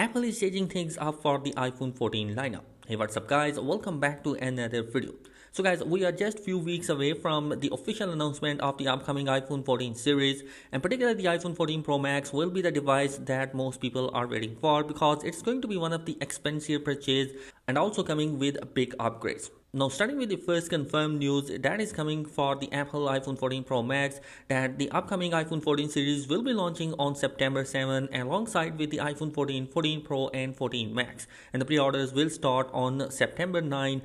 Apple is changing things up for the iPhone 14 lineup. Hey, what's up guys? Welcome back to another video. So guys, we are just few weeks away from the official announcement of the upcoming iPhone 14 series, and particularly the iPhone 14 Pro Max will be the device that most people are waiting for because it's going to be one of the expensive purchase and also coming with big upgrades. Now starting with the first confirmed news that is coming for the Apple iPhone 14 Pro Max, that the upcoming iPhone 14 series will be launching on September 7 alongside with the iPhone 14, 14 Pro and 14 Max, and the pre-orders will start on September 9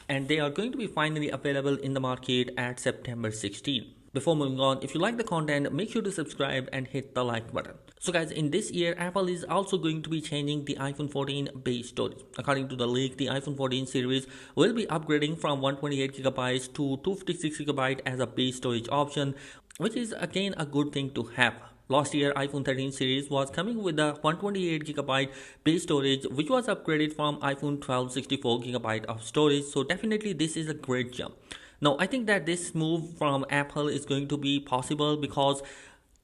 and they are going to be finally available in the market at September 16. Before moving on, if you like the content, make sure to subscribe and hit the like button. So guys, in this year, Apple is also going to be changing the iPhone 14 base storage. According to the leak, the iPhone 14 series will be upgrading from 128GB to 256GB as a base storage option, which is again a good thing to have. Last year, iPhone 13 series was coming with a 128GB base storage, which was upgraded from iPhone 12 64GB of storage. So definitely this is a great jump. Now, I think that this move from Apple is going to be possible because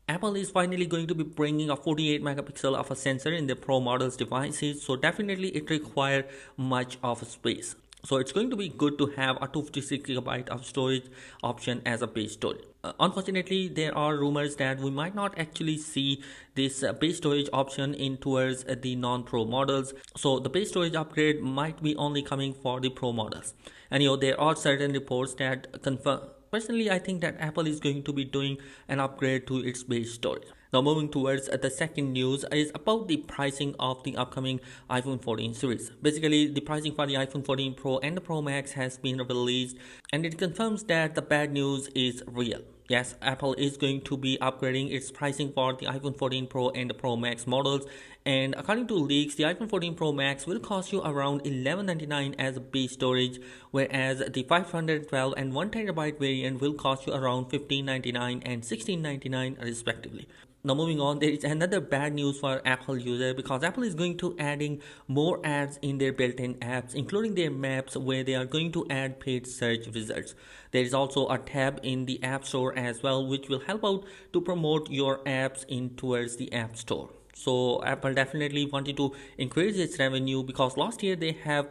Apple is finally going to be bringing a 48 megapixel of a sensor in the Pro models devices. So definitely it requires much of space. So it's going to be good to have a 256GB of storage option as a base storage. Unfortunately, there are rumors that we might not actually see this base storage option in towards the non-Pro models. So the base storage upgrade might be only coming for the Pro models. And there are certain reports that confirm. Personally, I think that Apple is going to be doing an upgrade to its base storage. Now moving towards the second news is about the pricing of the upcoming iPhone 14 series. Basically, the pricing for the iPhone 14 Pro and the Pro Max has been released, and it confirms that the bad news is real. Yes, Apple is going to be upgrading its pricing for the iPhone 14 Pro and the Pro Max models, and according to leaks, the iPhone 14 Pro Max will cost you around $1199 as a base storage, whereas the 512 and 1TB variant will cost you around $1599 and $1699 respectively. Now moving on, there is another bad news for Apple user because Apple is going to adding more ads in their built-in apps, including their maps, where they are going to add paid search results. There is also a tab in the App Store as well, which will help out to promote your apps in towards the App Store. So Apple definitely wanted to increase its revenue because last year they have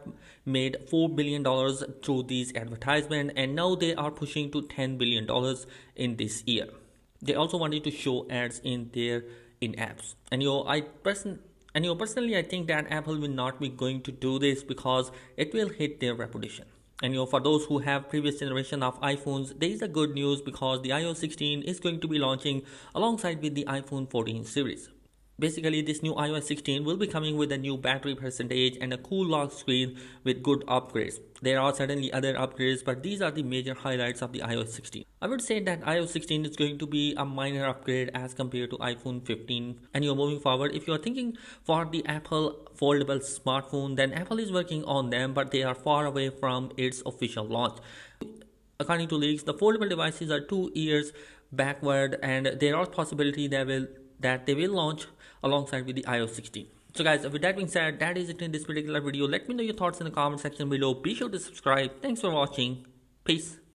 made $4 billion through these advertisements, and now they are pushing to $10 billion in this year. They also wanted to show ads in their in-apps, and personally I think that Apple will not be going to do this because it will hit their reputation. And for those who have previous generation of iPhones, there is a good news because the iOS 16 is going to be launching alongside with the iPhone 14 series. Basically, this new iOS 16 will be coming with a new battery percentage and a cool lock screen with good upgrades. There are certainly other upgrades, but these are the major highlights of the iOS 16. I would say that iOS 16 is going to be a minor upgrade as compared to iPhone 15. And moving forward, if you are thinking for the Apple foldable smartphone, then Apple is working on them, but they are far away from its official launch. According to leaks, the foldable devices are 2 years backward, and there are possibility that they will launch alongside with the iOS 16. So guys, with that being said, that is it in this particular video. Let me know your thoughts in the comment section below. Be sure to subscribe. Thanks for watching. Peace.